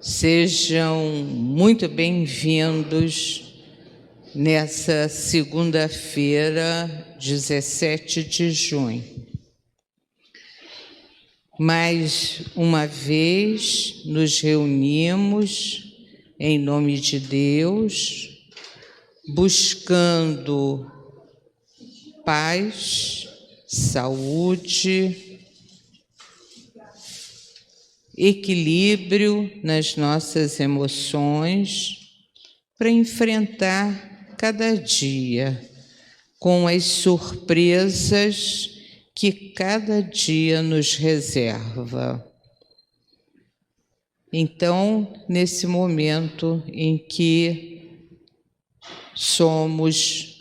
Sejam muito bem-vindos nessa segunda-feira, 17 de junho. Mais uma vez nos reunimos em nome de Deus, buscando paz, saúde, equilíbrio nas nossas emoções para enfrentar cada dia com as surpresas que cada dia nos reserva. Então, nesse momento em que somos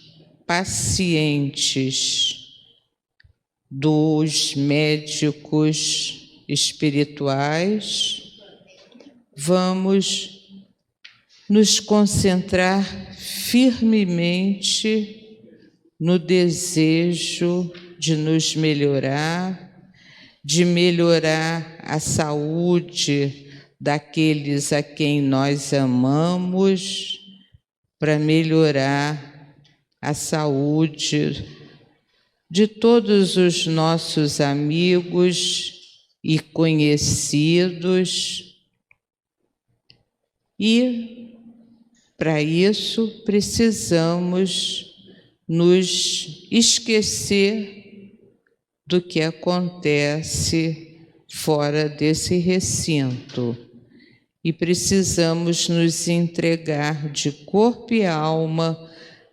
pacientes dos médicos espirituais, vamos nos concentrar firmemente no desejo de nos melhorar, de melhorar a saúde daqueles a quem nós amamos, para melhorar a saúde de todos os nossos amigos e conhecidos, e para isso precisamos nos esquecer do que acontece fora desse recinto e precisamos nos entregar de corpo e alma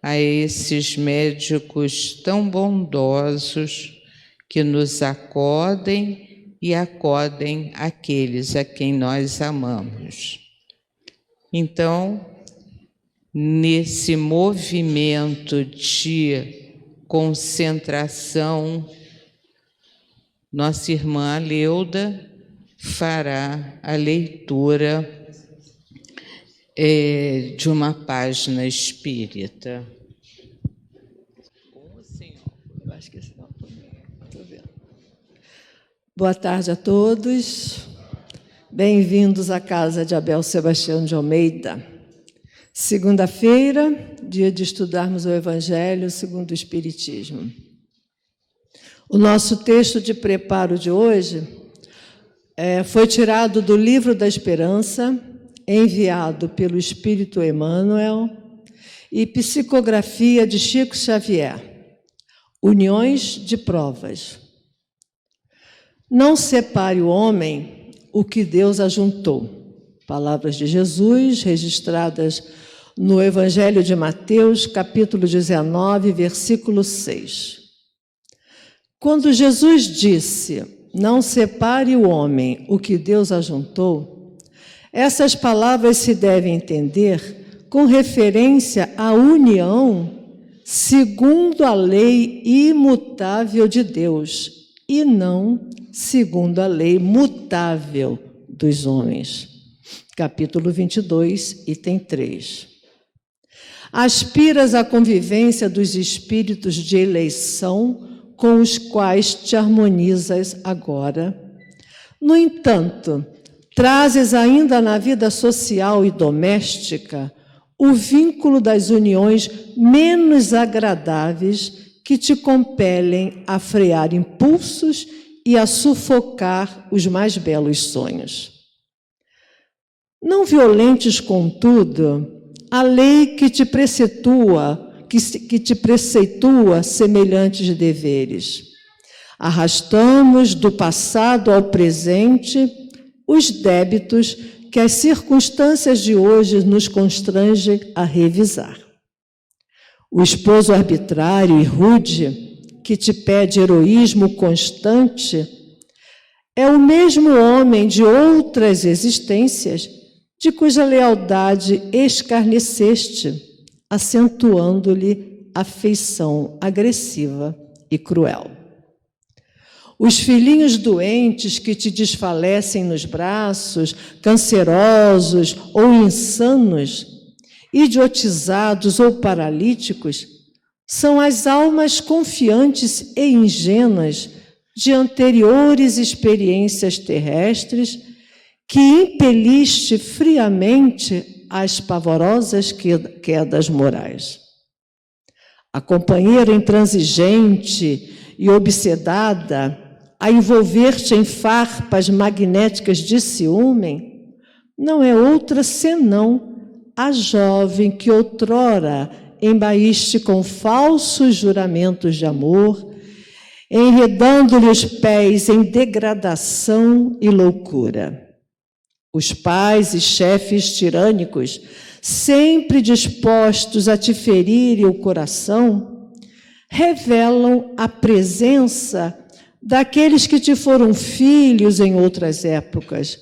a esses médicos tão bondosos que nos acodem e acodem aqueles a quem nós amamos. Então, nesse movimento de concentração, nossa irmã Leuda fará a leitura de uma página espírita. Boa tarde a todos. Bem-vindos à casa de Abel Sebastião de Almeida. Segunda-feira, dia de estudarmos o Evangelho segundo o Espiritismo. O nosso texto de preparo de hoje foi tirado do Livro da Esperança, enviado pelo Espírito Emmanuel, e psicografia de Chico Xavier, Uniões de Provas. Não separe o homem o que Deus ajuntou. Palavras de Jesus, registradas no Evangelho de Mateus, capítulo 19, versículo 6. Quando Jesus disse, não separe o homem o que Deus ajuntou, essas palavras se devem entender com referência à união segundo a lei imutável de Deus e não segundo a lei mutável dos homens. Capítulo 22, item 3. Aspiras à convivência dos espíritos de eleição com os quais te harmonizas agora. No entanto, trazes ainda na vida social e doméstica o vínculo das uniões menos agradáveis que te compelem a frear impulsos e a sufocar os mais belos sonhos. Não violentes, contudo, a lei que te preceitua semelhantes deveres. Arrastamos do passado ao presente os débitos que as circunstâncias de hoje nos constrangem a revisar. O esposo arbitrário e rude, que te pede heroísmo constante, é o mesmo homem de outras existências de cuja lealdade escarneceste, acentuando-lhe afeição agressiva e cruel. Os filhinhos doentes que te desfalecem nos braços, cancerosos ou insanos, idiotizados ou paralíticos, são as almas confiantes e ingênuas de anteriores experiências terrestres que impeliste friamente às pavorosas quedas morais. A companheira intransigente e obsedada a envolver-te em farpas magnéticas de ciúme não é outra senão a jovem que outrora embaíste com falsos juramentos de amor, enredando-lhe os pés em degradação e loucura. Os pais e chefes tirânicos, sempre dispostos a te ferir o coração, revelam a presença daqueles que te foram filhos em outras épocas,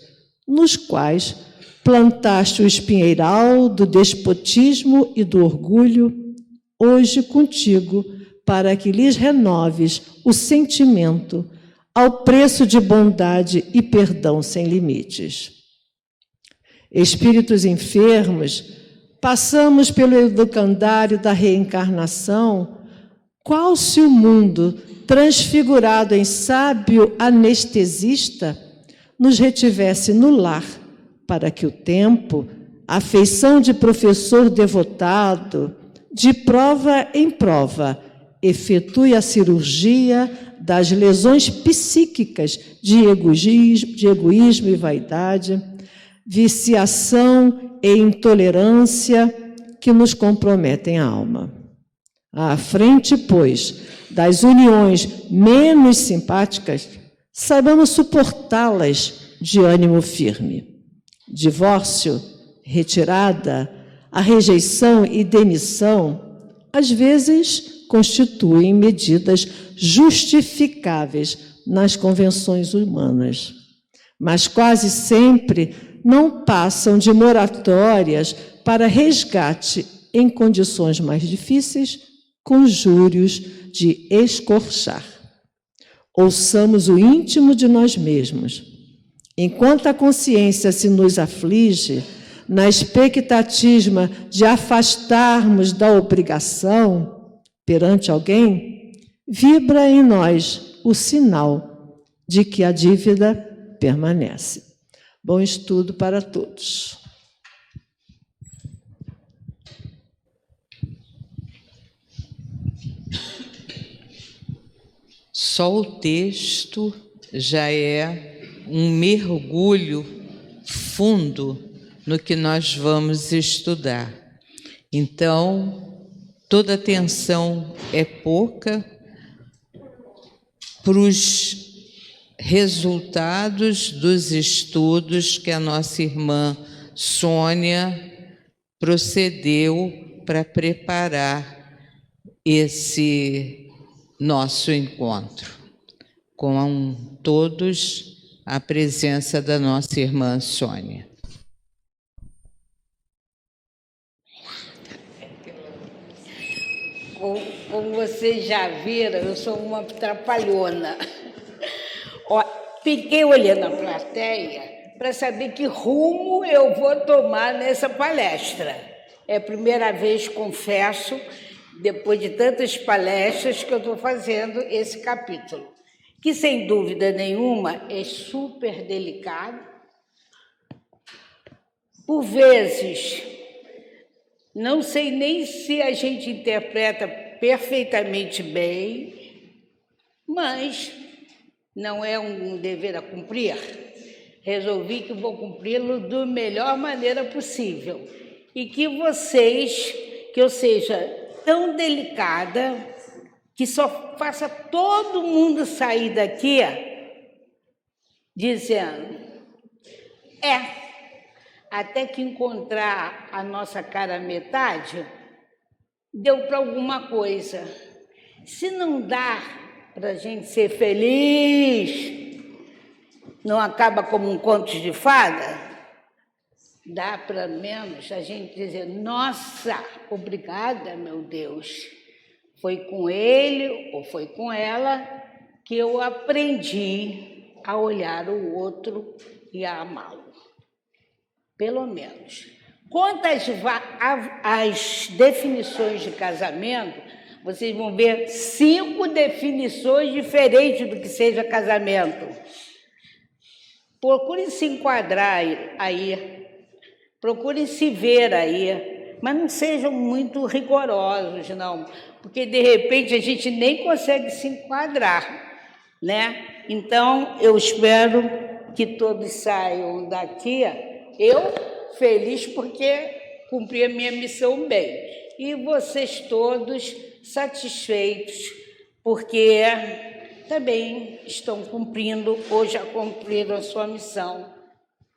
nos quais plantaste o espinheiral do despotismo e do orgulho, hoje contigo, para que lhes renoves o sentimento ao preço de bondade e perdão sem limites. Espíritos enfermos, passamos pelo educandário da reencarnação, qual se o mundo, transfigurado em sábio anestesista, nos retivesse no lar, para que o tempo, a feição de professor devotado, de prova em prova, efetue a cirurgia das lesões psíquicas de egoísmo e vaidade, viciação e intolerância que nos comprometem a alma. À frente, pois, das uniões menos simpáticas, saibamos suportá-las de ânimo firme. Divórcio, retirada, a rejeição e demissão, às vezes constituem medidas justificáveis nas convenções humanas, mas quase sempre não passam de moratórias para resgate em condições mais difíceis, com júrios de escorchar. Ouçamos o íntimo de nós mesmos. Enquanto a consciência se nos aflige, na expectativa de afastarmos da obrigação perante alguém, vibra em nós o sinal de que a dívida permanece. Bom estudo para todos. Só o texto já é um mergulho fundo no que nós vamos estudar. Então, toda atenção é pouca para os resultados dos estudos que a nossa irmã Sônia procedeu para preparar esse nosso encontro. Com todos, a presença da nossa irmã Sônia. Como vocês já viram, eu sou uma trapalhona. Fiquei olhando a plateia para saber que rumo eu vou tomar nessa palestra. É a primeira vez, confesso, depois de tantas palestras, que eu estou fazendo esse capítulo, que, sem dúvida nenhuma, é super delicado. Por vezes, não sei nem se a gente interpreta perfeitamente bem, mas não é um dever a cumprir. Resolvi que vou cumpri-lo da melhor maneira possível e que eu seja tão delicada que só faça todo mundo sair daqui dizendo: até que encontrar a nossa cara metade, deu para alguma coisa. Se não dá para a gente ser feliz, não acaba como um conto de fada, dá para menos a gente dizer: nossa, obrigada, meu Deus. Foi com ele ou foi com ela que eu aprendi a olhar o outro e a amá-lo. Pelo menos. Quanto às definições de casamento, vocês vão ver 5 definições diferentes do que seja casamento. Procurem se enquadrar aí, procurem se ver aí, mas não sejam muito rigorosos, não, porque de repente a gente nem consegue se enquadrar, né? Então, eu espero que todos saiam daqui, eu feliz porque cumpri a minha missão bem, e vocês todos satisfeitos, porque também estão cumprindo ou já cumpriram a sua missão,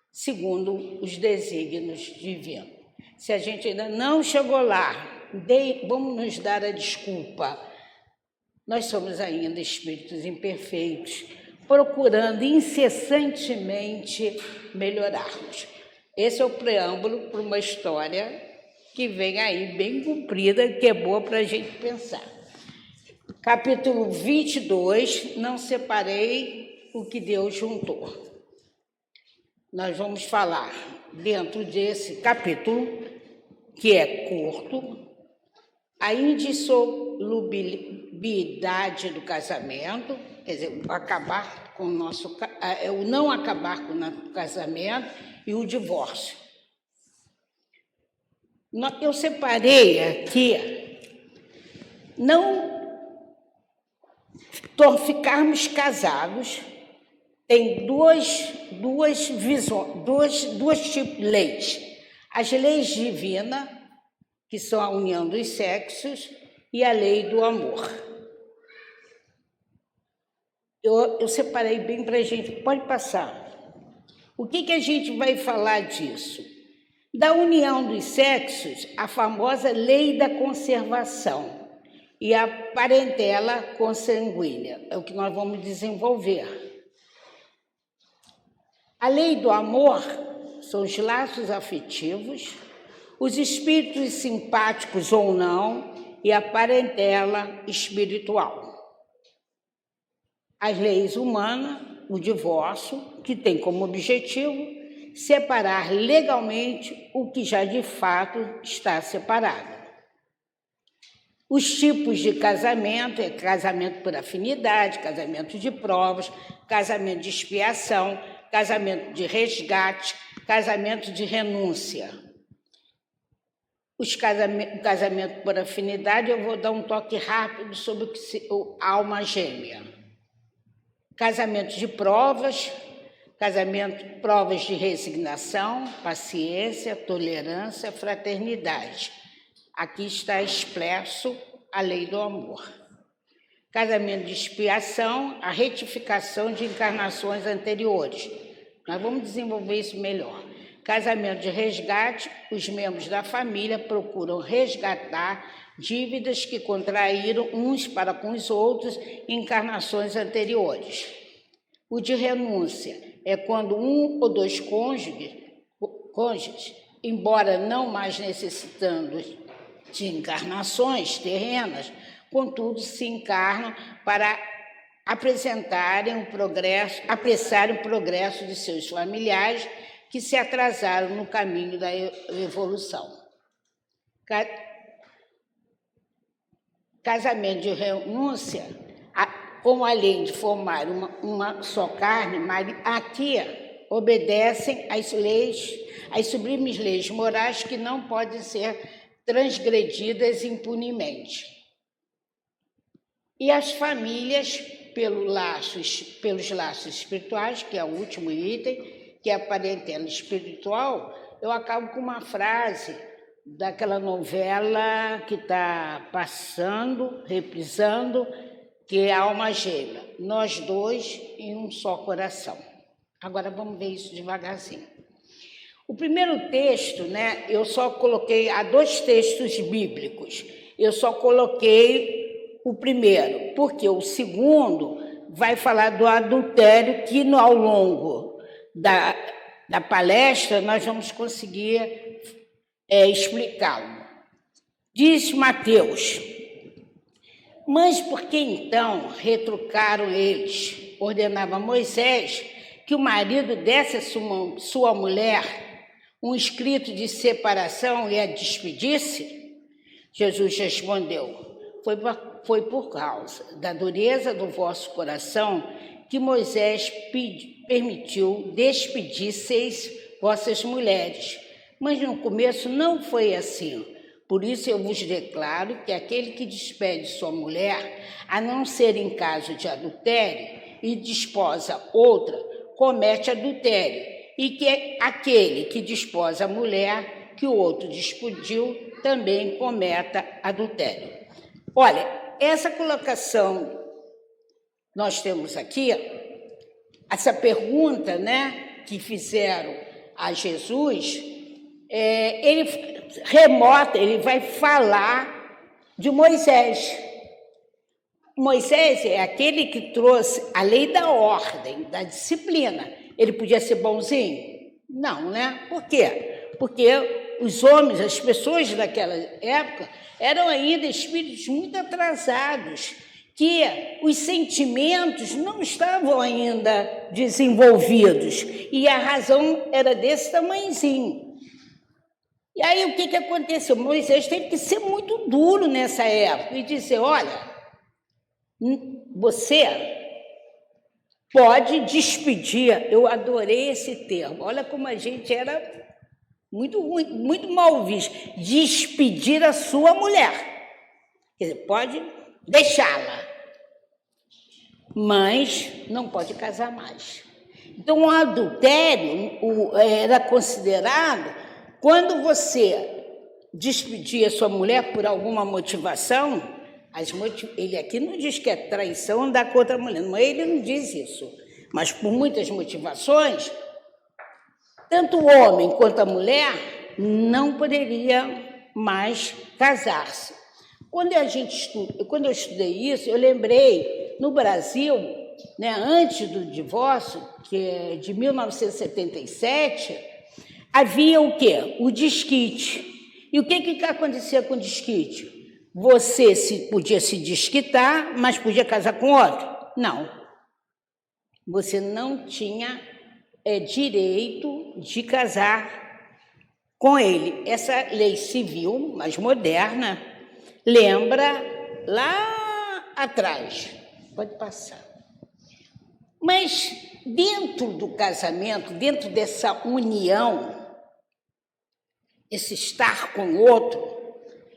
segundo os desígnios divinos. Se a gente ainda não chegou lá, vamos nos dar a desculpa. Nós somos ainda espíritos imperfeitos, procurando incessantemente melhorarmos. Esse é o preâmbulo para uma história que vem aí bem comprida, que é boa para a gente pensar. Capítulo 22, não separei o que Deus juntou. Nós vamos falar dentro desse capítulo, que é curto, a indissolubilidade do casamento, quer dizer, acabar com o não acabar com o casamento e o divórcio. Eu separei aqui, não ficarmos casados, tem duas tipos de leis. As leis divinas, que são a união dos sexos, e a lei do amor. Eu separei bem para a gente, pode passar. O que a gente vai falar disso? Da união dos sexos, a famosa lei da conservação e a parentela consanguínea, é o que nós vamos desenvolver. A lei do amor são os laços afetivos, os espíritos simpáticos ou não, e a parentela espiritual. As leis humanas, o divórcio, que tem como objetivo separar legalmente o que já de fato está separado. Os tipos de casamento é casamento por afinidade, casamento de provas, casamento de expiação, casamento de resgate, casamento de renúncia. O casamento por afinidade, eu vou dar um toque rápido sobre a alma gêmea. Casamento de provas, provas de resignação, paciência, tolerância, fraternidade. Aqui está expresso a lei do amor. Casamento de expiação, a retificação de encarnações anteriores. Nós vamos desenvolver isso melhor. Casamento de resgate, os membros da família procuram resgatar dívidas que contraíram uns para com os outros em encarnações anteriores. O de renúncia é quando um ou dois cônjuges, embora não mais necessitando de encarnações terrenas, contudo se encarnam para apressarem o progresso de seus familiares que se atrasaram no caminho da evolução. Casamento de renúncia, com a lei de formar uma só carne, mas aqui obedecem às sublimes leis morais que não podem ser transgredidas impunemente. E as famílias, pelos laços espirituais, que é o último item, que é a parentela espiritual, eu acabo com uma frase daquela novela que está passando, reprisando, que é a Alma Gêmea, nós dois em um só coração. Agora vamos ver isso devagarzinho. O primeiro texto, eu só coloquei, há dois textos bíblicos, eu só coloquei o primeiro, porque o segundo vai falar do adultério, que ao longo da palestra nós vamos conseguir explicá-lo. Diz Mateus: mas por que então retrucaram eles? Ordenava Moisés que o marido desse a sua mulher um escrito de separação e a despedisse? Jesus respondeu: foi por causa da dureza do vosso coração que Moisés permitiu despedir 6 vossas mulheres. Mas no começo não foi assim. Por isso eu vos declaro que aquele que despede sua mulher, a não ser em caso de adultério, e desposa outra, comete adultério. E que aquele que desposa a mulher que o outro despediu, também cometa adultério. Olha, essa colocação nós temos aqui, essa pergunta, né, que fizeram a Jesus, ele vai falar de Moisés. Moisés é aquele que trouxe a lei da ordem, da disciplina. Ele podia ser bonzinho? Não, né? Por quê? Porque os homens, as pessoas daquela época, eram ainda espíritos muito atrasados, que os sentimentos não estavam ainda desenvolvidos, e a razão era desse tamanhozinho. E aí o que aconteceu? Moisés teve que ser muito duro nessa época e dizer, olha, você pode despedir, eu adorei esse termo, olha como a gente era muito ruim, muito mal visto, despedir a sua mulher. Quer dizer, pode deixá-la, mas não pode casar mais. Então, o adultério era considerado quando você despedia a sua mulher por alguma motivação. Ele aqui não diz que é traição andar com outra mulher, ele não diz isso, mas por muitas motivações, tanto o homem quanto a mulher não poderia mais casar-se. Quando eu estudei isso, eu lembrei, no Brasil, né, antes do divórcio, que é de 1977, havia o quê? O desquite. E o que acontecia com o desquite? Você podia se desquitar, mas podia casar com outro? Não. Você não tinha direito de casar com ele. Essa lei civil, mais moderna, lembra lá atrás. Pode passar. Mas dentro do casamento, dentro dessa união, esse estar com o outro,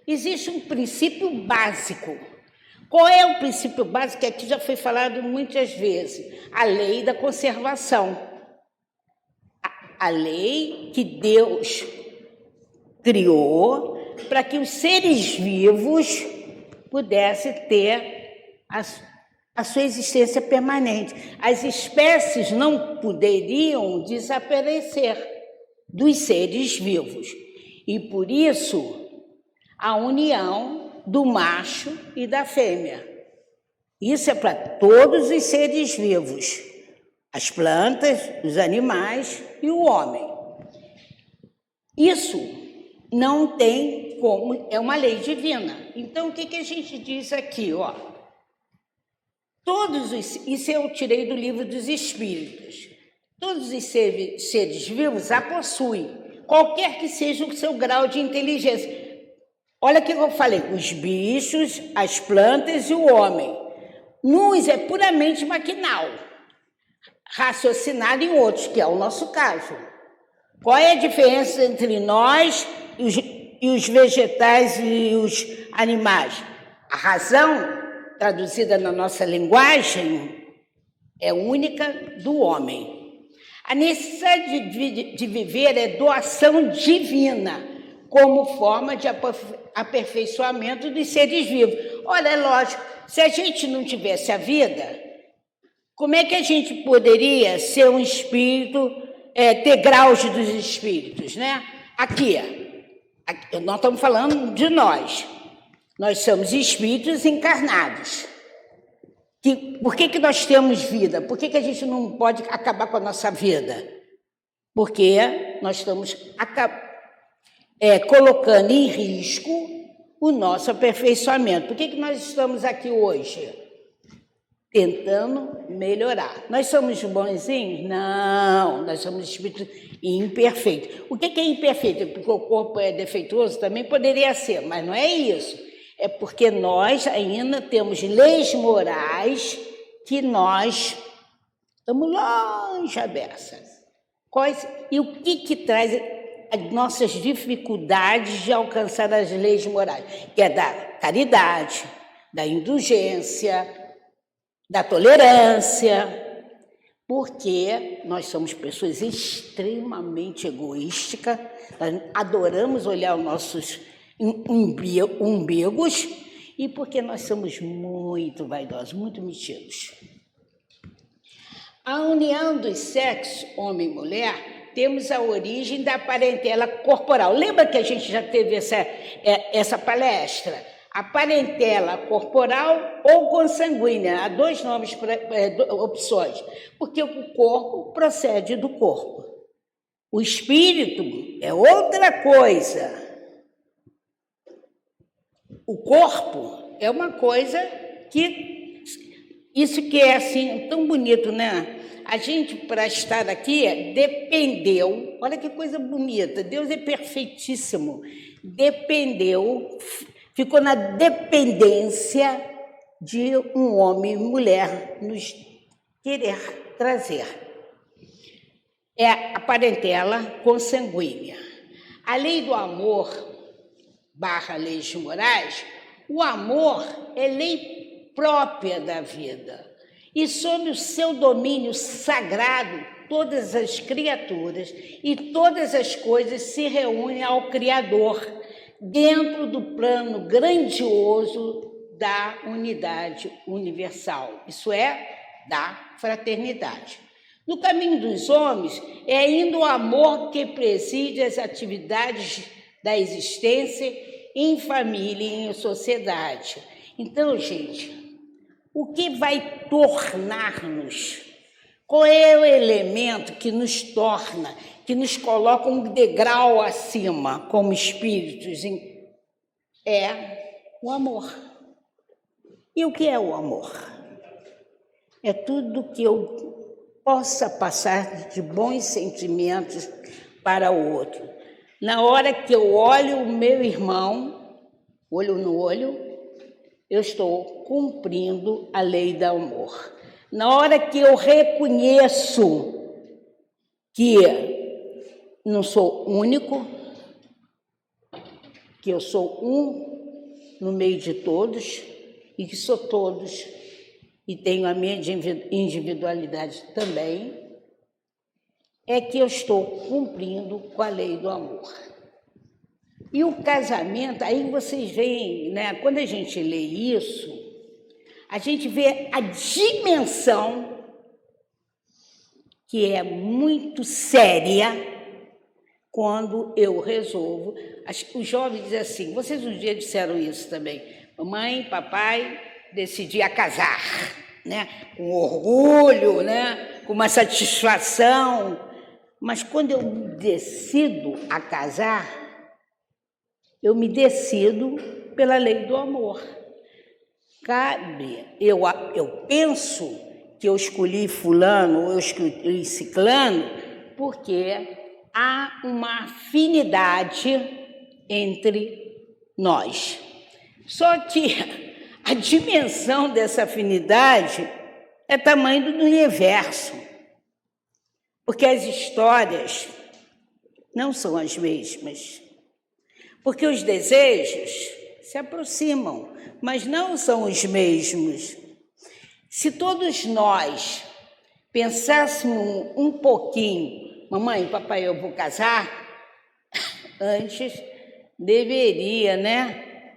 existe um princípio básico. Qual é o princípio básico? Que aqui já foi falado muitas vezes. A lei da conservação. A lei que Deus criou para que os seres vivos pudessem ter a sua existência permanente. As espécies não poderiam desaparecer dos seres vivos. E por isso, a união do macho e da fêmea. Isso é para todos os seres vivos, as plantas, os animais e o homem. Isso não tem como, é uma lei divina. Então, o que a gente diz aqui? Ó? Isso eu tirei do livro dos Espíritos. Todos os seres vivos a possuem, qualquer que seja o seu grau de inteligência. Olha o que eu falei, os bichos, as plantas e o homem. Uns é puramente maquinal, raciocinado em outros, que é o nosso caso. Qual é a diferença entre nós e os vegetais e os animais? A razão, traduzida na nossa linguagem, é única do homem. A necessidade de viver é doação divina, como forma de aperfeiçoamento dos seres vivos. Olha, é lógico, se a gente não tivesse a vida, como é que a gente poderia ser um espírito, ter graus dos espíritos, né? Aqui, nós estamos falando de nós. Nós somos espíritos encarnados. Por que nós temos vida? Por que a gente não pode acabar com a nossa vida? Porque nós estamos colocando em risco o nosso aperfeiçoamento. Por que nós estamos aqui hoje? Tentando melhorar. Nós somos bonzinhos? Não, nós somos espíritos imperfeitos. O que é imperfeito? Porque o corpo é defeituoso? Também poderia ser, mas não é isso. É porque nós ainda temos leis morais que nós Estamos longe a beça. E o que traz as nossas dificuldades de alcançar as leis morais? Que é da caridade, da indulgência, da tolerância, porque nós somos pessoas extremamente egoísticas, nós adoramos olhar os nossos umbigos e porque nós somos muito vaidosos, muito metidos. A união dos sexos, homem e mulher, temos a origem da parentela corporal. Lembra que a gente já teve essa palestra? A parentela corporal ou consanguínea. Há dois nomes, opções, porque o corpo procede do corpo. O espírito é outra coisa. O corpo é uma coisa que... Isso que é assim, tão bonito, né? A gente, para estar aqui, dependeu... Olha que coisa bonita. Deus é perfeitíssimo. Dependeu... Ficou na dependência de um homem e mulher nos querer trazer. É a parentela consanguínea. A lei do amor, / leis morais, o amor é lei própria da vida. E sob o seu domínio sagrado, todas as criaturas e todas as coisas se reúnem ao Criador, dentro do plano grandioso da unidade universal, isso é, da fraternidade. No caminho dos homens, é ainda o amor que preside as atividades da existência em família e em sociedade. Então, gente, o que vai tornar-nos? Qual é o elemento que nos torna, que nos coloca um degrau acima como espíritos? É o amor. E o que é o amor? É tudo que eu possa passar de bons sentimentos para o outro. Na hora que eu olho o meu irmão, olho no olho, eu estou cumprindo a lei do amor. Na hora que eu reconheço que não sou único, que eu sou um no meio de todos e que sou todos e tenho a minha individualidade também, é que eu estou cumprindo com a lei do amor. E o casamento, aí vocês veem, né? Quando a gente lê isso, a gente vê a dimensão que é muito séria quando eu resolvo. Os jovens dizem assim, vocês um dia disseram isso também, mamãe, papai, decidi a casar, né? Com orgulho, né? Com uma satisfação. Mas quando eu me decido a casar, eu me decido pela lei do amor. Cabe, eu penso que eu escolhi fulano ou eu escolhi ciclano porque há uma afinidade entre nós. Só que a dimensão dessa afinidade é tamanho do universo, porque as histórias não são as mesmas, porque os desejos se aproximam, mas não são os mesmos. Se todos nós pensássemos um pouquinho, mamãe, papai, eu vou casar, antes deveria, né,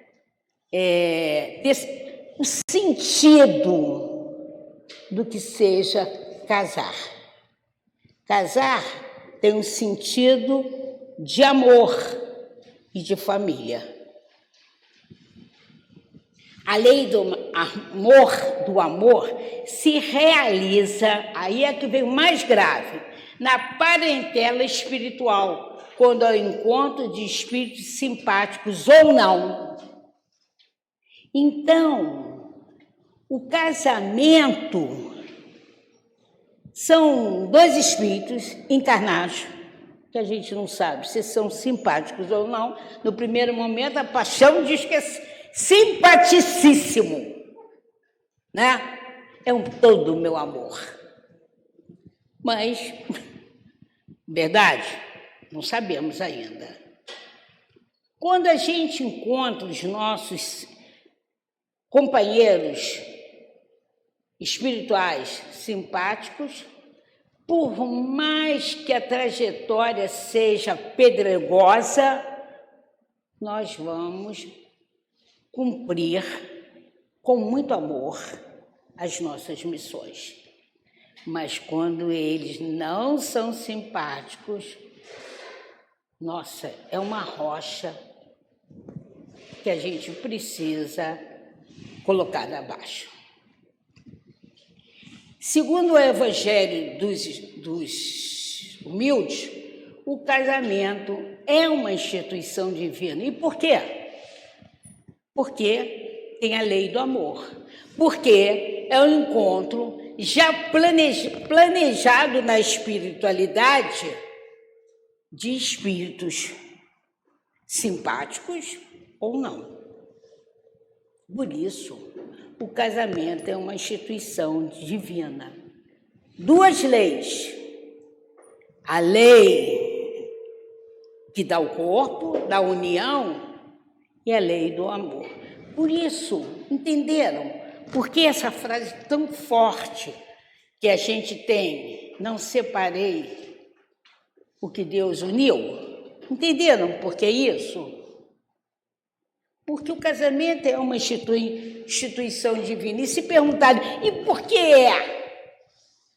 ter o sentido do que seja casar. Casar tem um sentido de amor e de família. A lei do amor se realiza, aí é que vem o mais grave, na parentela espiritual, quando é o encontro de espíritos simpáticos ou não. Então, o casamento são dois espíritos encarnados, que a gente não sabe se são simpáticos ou não. No primeiro momento, a paixão diz que é simpaticíssimo, né? É um todo, meu amor. Mas, verdade, não sabemos ainda. Quando a gente encontra os nossos companheiros espirituais simpáticos, por mais que a trajetória seja pedregosa, nós vamos cumprir com muito amor as nossas missões. Mas quando eles não são simpáticos, nossa, é uma rocha que a gente precisa colocar abaixo. Segundo o Evangelho dos humildes, o casamento é uma instituição divina. E por quê? Porque tem a lei do amor. Porque é um encontro já planejado na espiritualidade de espíritos simpáticos ou não. Por isso, o casamento é uma instituição divina. Duas leis. A lei que dá o corpo, da união, e a lei do amor. Por isso, entenderam? Por que essa frase tão forte que a gente tem? Não separei o que Deus uniu. Entenderam por que isso? Porque o casamento é uma instituição divina. E se perguntarem, e por que é?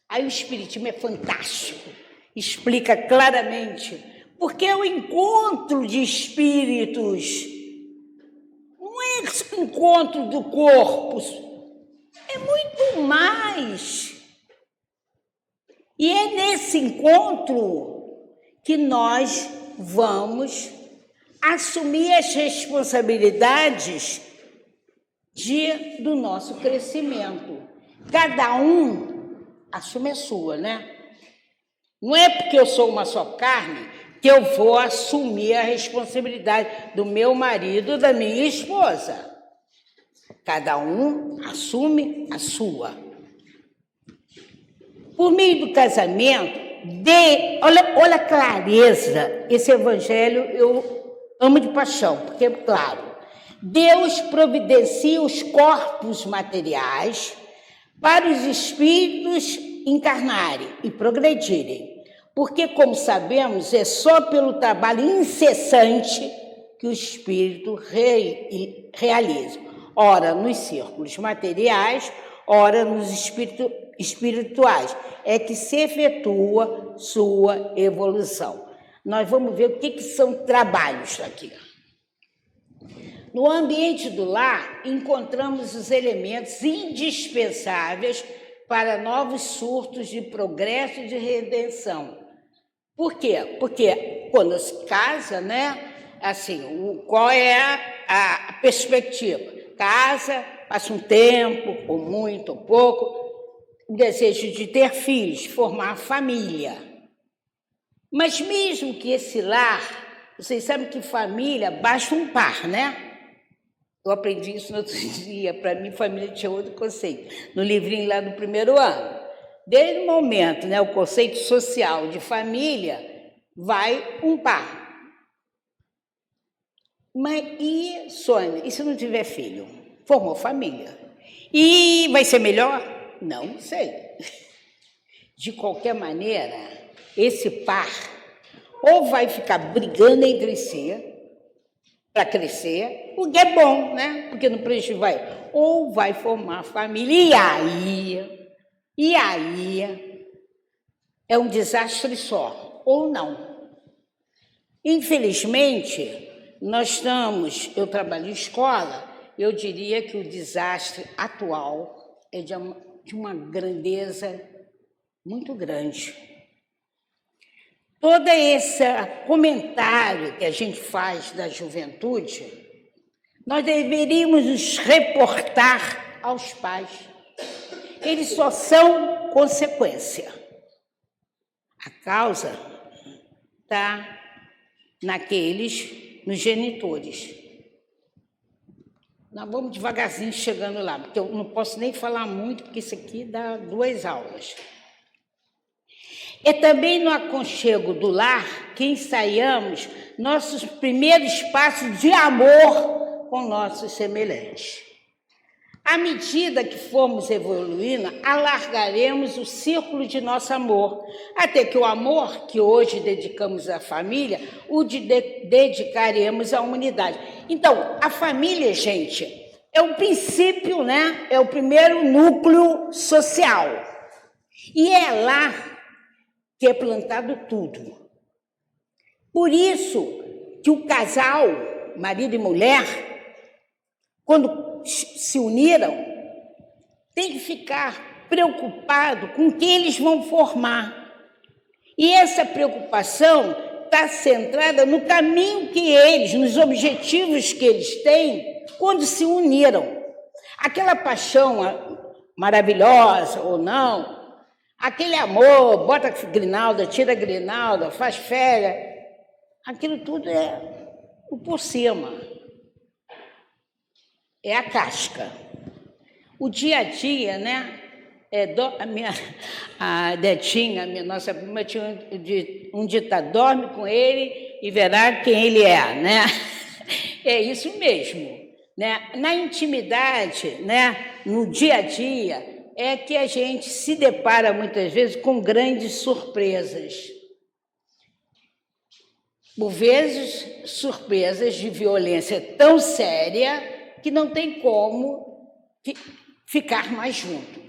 Aí o Espiritismo é fantástico, explica claramente. Porque é o encontro de espíritos. Não é esse encontro do corpo. É muito mais. E é nesse encontro que nós vamos assumir as responsabilidades do nosso crescimento. Cada um assume a sua, né? Não é porque eu sou uma só carne que eu vou assumir a responsabilidade do meu marido, da minha esposa. Cada um assume a sua. Por meio do casamento, olha a clareza, esse evangelho eu amo de paixão, porque é claro, Deus providencia os corpos materiais para os espíritos encarnarem e progredirem, porque, como sabemos, é só pelo trabalho incessante que o espírito realiza, ora nos círculos materiais, ora nos espirituais, é que se efetua sua evolução. Nós vamos ver o que são trabalhos aqui. No ambiente do lar, encontramos os elementos indispensáveis para novos surtos de progresso e de redenção. Por quê? Porque quando se casa, né? Assim, qual é a perspectiva? Casa, passa um tempo, ou muito, ou pouco, o desejo de ter filhos, formar família. Mas mesmo que esse lar, vocês sabem que família basta um par, né? Eu aprendi isso no outro dia. Para mim, família tinha outro conceito. No livrinho lá do primeiro ano. Desde o momento, né, o conceito social de família, vai um par. Mas e, Sônia, e se não tiver filho? Formou família. E vai ser melhor? Não sei. De qualquer maneira, esse par ou vai ficar brigando entre si para crescer, o que é bom, né? Porque no prejuízo vai, ou vai formar família, e aí é um desastre só, ou não. Infelizmente, eu trabalho em escola, eu diria que o desastre atual é de uma grandeza muito grande. Todo esse comentário que a gente faz da juventude, nós deveríamos nos reportar aos pais. Eles só são consequência. A causa está nos genitores. Nós vamos devagarzinho chegando lá, porque eu não posso nem falar muito, porque isso aqui dá 2 aulas. É também no aconchego do lar que ensaiamos nossos primeiros passos de amor com nossos semelhantes. À medida que formos evoluindo, alargaremos o círculo de nosso amor, até que o amor que hoje dedicamos à família, dedicaremos à humanidade. Então, a família, gente, é o princípio, né? É o primeiro núcleo social. E é lá que é plantado tudo. Por isso que o casal, marido e mulher, quando se uniram, tem que ficar preocupado com o que eles vão formar. E essa preocupação está centrada no caminho que eles, nos objetivos que eles têm quando se uniram. Aquela paixão maravilhosa ou não, aquele amor, bota grinalda, tira grinalda, faz férias, aquilo tudo é o por cima. É a casca. O dia a dia, né? A Detinha, nossa prima, tinha um ditado: dorme com ele e verá quem ele é, né? É isso mesmo, né? Na intimidade, né? No dia a dia, é que a gente se depara muitas vezes com grandes surpresas. Por vezes, surpresas de violência tão séria que não tem como ficar mais junto.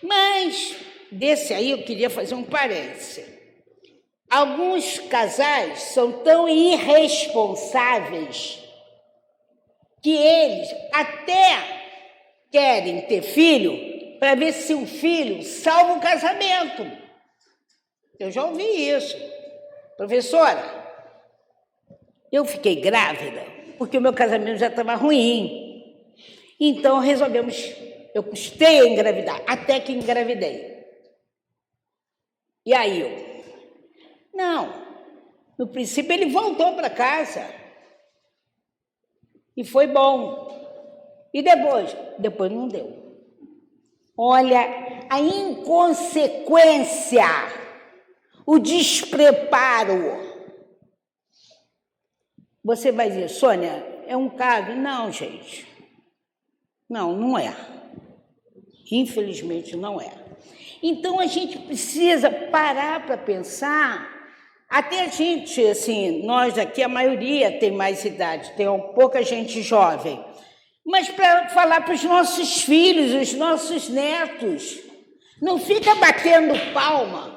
Mas, desse aí, eu queria fazer um parêntese. Alguns casais são tão irresponsáveis que eles até querem ter filho para ver se o filho salva o casamento. Eu já ouvi isso. Professora, eu fiquei grávida porque o meu casamento já estava ruim. Então, eu custei a engravidar, até que engravidei. E aí no princípio ele voltou para casa. E foi bom. E depois não deu. Olha, a inconsequência, o despreparo. Você vai dizer, Sônia, é um caso? Não, gente. Não é. Infelizmente, não é. Então, a gente precisa parar para pensar. Até a gente, assim, nós aqui, a maioria tem mais idade, tem pouca gente jovem. Mas para falar para os nossos filhos, os nossos netos, não fica batendo palma.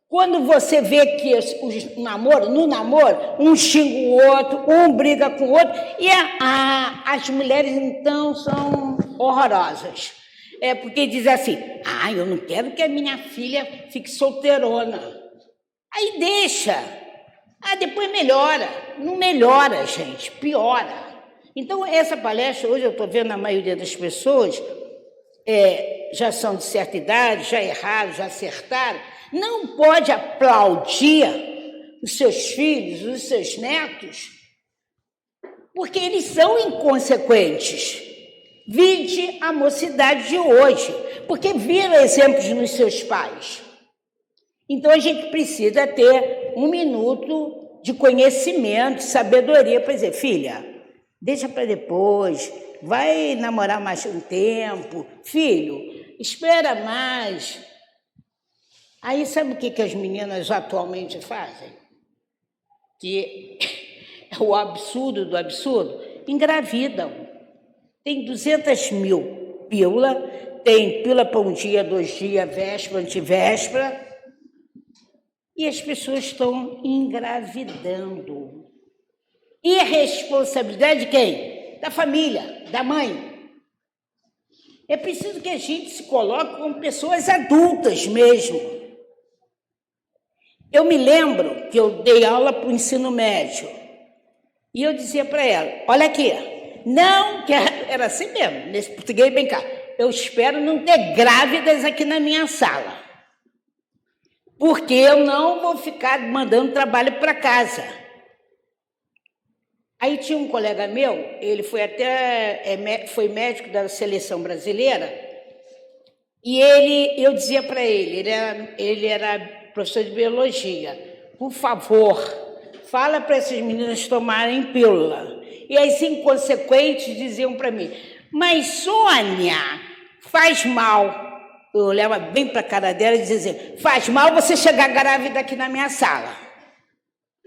Quando você vê que no namoro, um xinga o outro, um briga com o outro, e as mulheres, então, são horrorosas. Porque diz assim, eu não quero que a minha filha fique solteirona. Aí deixa. Depois melhora. Não melhora, gente, piora. Então, essa palestra, hoje eu estou vendo a maioria das pessoas, já são de certa idade, já erraram, já acertaram, não pode aplaudir os seus filhos, os seus netos, porque eles são inconsequentes. Vide a mocidade de hoje, porque viram exemplos nos seus pais. Então, a gente precisa ter um minuto de conhecimento, sabedoria, para dizer, filha, deixa para depois, vai namorar mais um tempo, filho, espera mais. Aí, sabe o que as meninas atualmente fazem? Que é o absurdo do absurdo? Engravidam. Tem 200 mil pílula, tem pílula para um dia, 2 dias, véspera, antivéspera, e as pessoas estão engravidando. Irresponsabilidade de quem? Da família, da mãe. É preciso que a gente se coloque como pessoas adultas mesmo. Eu me lembro que eu dei aula para o ensino médio e eu dizia para ela, olha aqui, não quero, era assim mesmo, nesse português bem cá, eu espero não ter grávidas aqui na minha sala, porque eu não vou ficar mandando trabalho para casa. Aí tinha um colega meu, ele foi foi médico da seleção brasileira, e eu dizia para ele, ele era professor de biologia, por favor, fala para essas meninas tomarem pílula. E as inconsequentes diziam para mim, mas Sônia, faz mal. Eu olhava bem para a cara dela e dizia, faz mal você chegar grávida aqui na minha sala.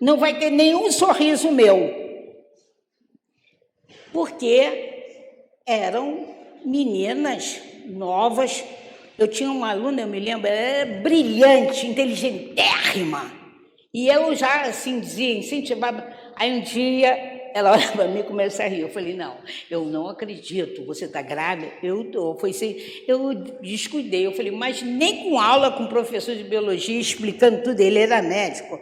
Não vai ter nenhum sorriso meu. Porque eram meninas novas. Eu tinha uma aluna, eu me lembro, ela era brilhante, inteligentérrima. E eu já, assim, dizia, incentivava. Aí um dia ela olha para mim e começa a rir. Eu falei, não, eu não acredito, você está grávida? Eu estou. Foi assim, eu descuidei. Eu falei, mas nem com aula com o professor de biologia explicando tudo, ele era médico.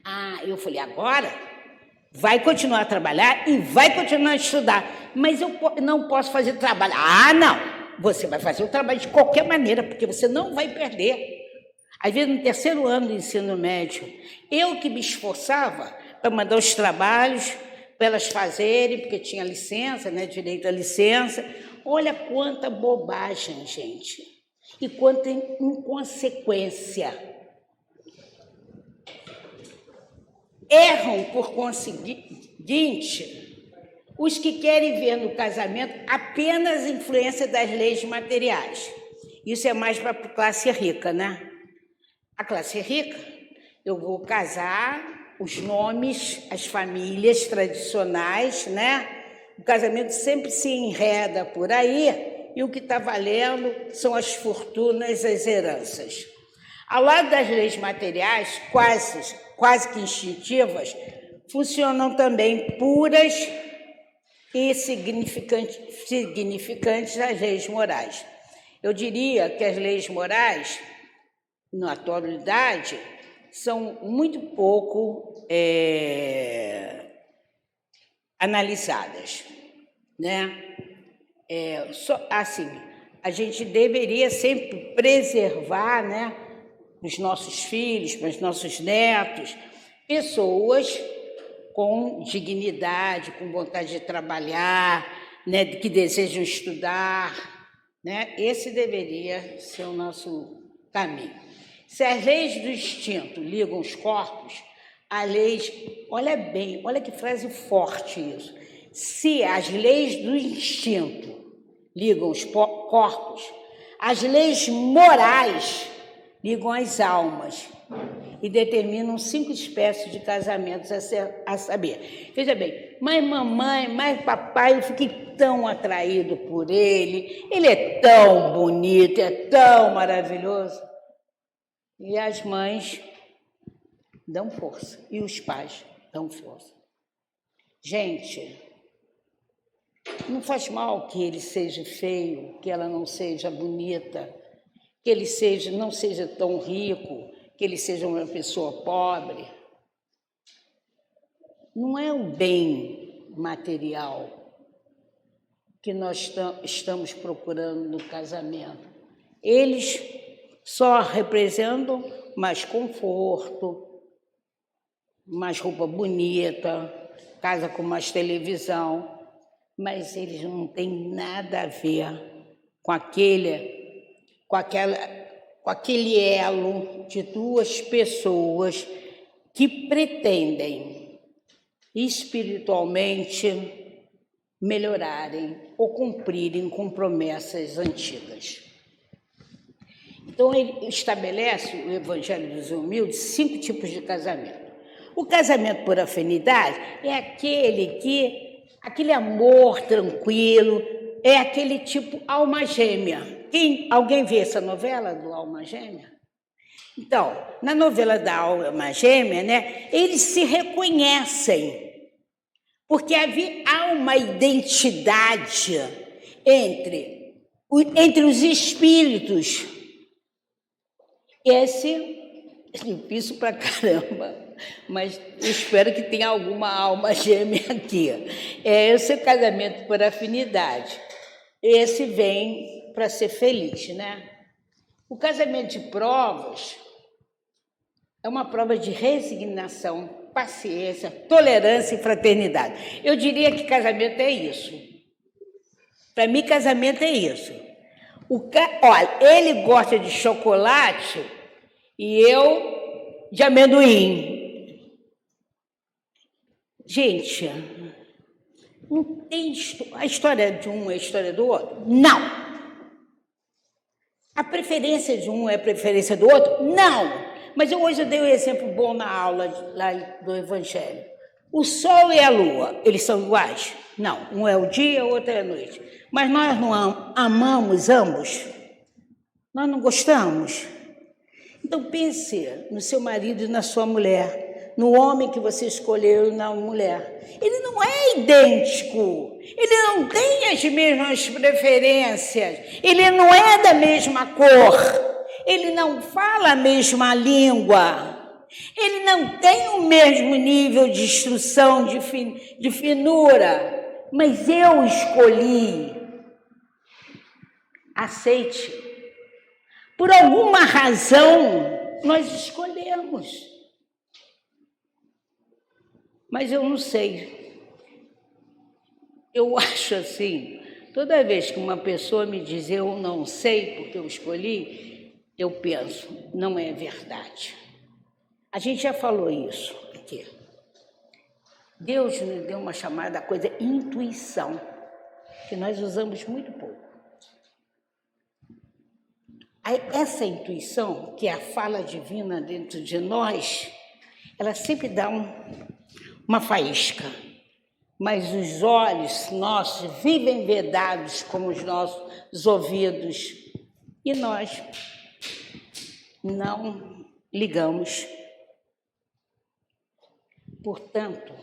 Ah, eu falei, agora vai continuar a trabalhar e vai continuar a estudar. Mas eu não posso fazer trabalho. Ah, não, você vai fazer o trabalho de qualquer maneira, porque você não vai perder. Às vezes, no terceiro ano do ensino médio, eu que me esforçava para mandar os trabalhos, para elas fazerem, porque tinha licença, né, direito à licença. Olha quanta bobagem, gente, e quanta inconsequência. Erram, por conseguinte, os que querem ver no casamento apenas a influência das leis materiais. Isso é mais para a classe rica, né? A classe rica, eu vou casar, os nomes, as famílias tradicionais, né? O casamento sempre se enreda por aí e o que está valendo são as fortunas, as heranças. Ao lado das leis materiais, quase que instintivas, funcionam também puras e significantes as leis morais. Eu diria que as leis morais, na atualidade, são muito pouco analisadas, né? Assim, a gente deveria sempre preservar, né, para os nossos filhos, para os nossos netos, pessoas com dignidade, com vontade de trabalhar, né, que desejam estudar, né? Esse deveria ser o nosso caminho. Se as leis do instinto ligam os corpos, as leis... Olha bem, olha que frase forte isso. Se as leis do instinto ligam os corpos, as leis morais ligam as almas e determinam 5 espécies de casamentos a saber. Veja bem, mas mamãe, mas papai, eu fiquei tão atraído por ele é tão bonito, é tão maravilhoso. E as mães dão força, e os pais dão força. Gente, não faz mal que ele seja feio, que ela não seja bonita, que ele não seja tão rico, que ele seja uma pessoa pobre. Não é o bem material que nós estamos procurando no casamento. Eles só representam mais conforto, mais roupa bonita, casa com mais televisão, mas eles não têm nada a ver com aquele elo de 2 pessoas que pretendem espiritualmente melhorarem ou cumprirem com promessas antigas. Então, ele estabelece, o Evangelho dos Humildes, 5 tipos de casamento. O casamento por afinidade é aquele amor tranquilo, é aquele tipo alma gêmea. Alguém vê essa novela do Alma Gêmea? Então, na novela da Alma Gêmea, né, eles se reconhecem, porque há uma identidade entre os espíritos. Esse é difícil pra caramba, mas eu espero que tenha alguma alma gêmea aqui. Esse é o casamento por afinidade. Esse vem para ser feliz, né? O casamento de provas é uma prova de resignação, paciência, tolerância e fraternidade. Eu diria que casamento é isso. Para mim, casamento é isso. Olha, ele gosta de chocolate e eu de amendoim. Gente, não tem a história de um é a história do outro? Não. A preferência de um é a preferência do outro? Não. Mas hoje eu dei um exemplo bom na aula lá do Evangelho. O sol e a lua, eles são iguais? Não. Um é o dia, o outro é a noite. Mas nós não amamos ambos? Nós não gostamos? Então pense no seu marido e na sua mulher, no homem que você escolheu e na mulher. Ele não é idêntico, ele não tem as mesmas preferências, ele não é da mesma cor, ele não fala a mesma língua, ele não tem o mesmo nível de instrução, de finura, mas eu escolhi. Aceite. Por alguma razão, nós escolhemos. Mas eu não sei. Eu acho assim, toda vez que uma pessoa me diz eu não sei porque eu escolhi, eu penso, não é verdade. A gente já falou isso aqui. Deus nos deu uma chamada coisa intuição, que nós usamos muito pouco. Essa intuição, que é a fala divina dentro de nós, ela sempre dá uma faísca, mas os olhos nossos vivem vedados como os nossos ouvidos, e nós não ligamos. Portanto,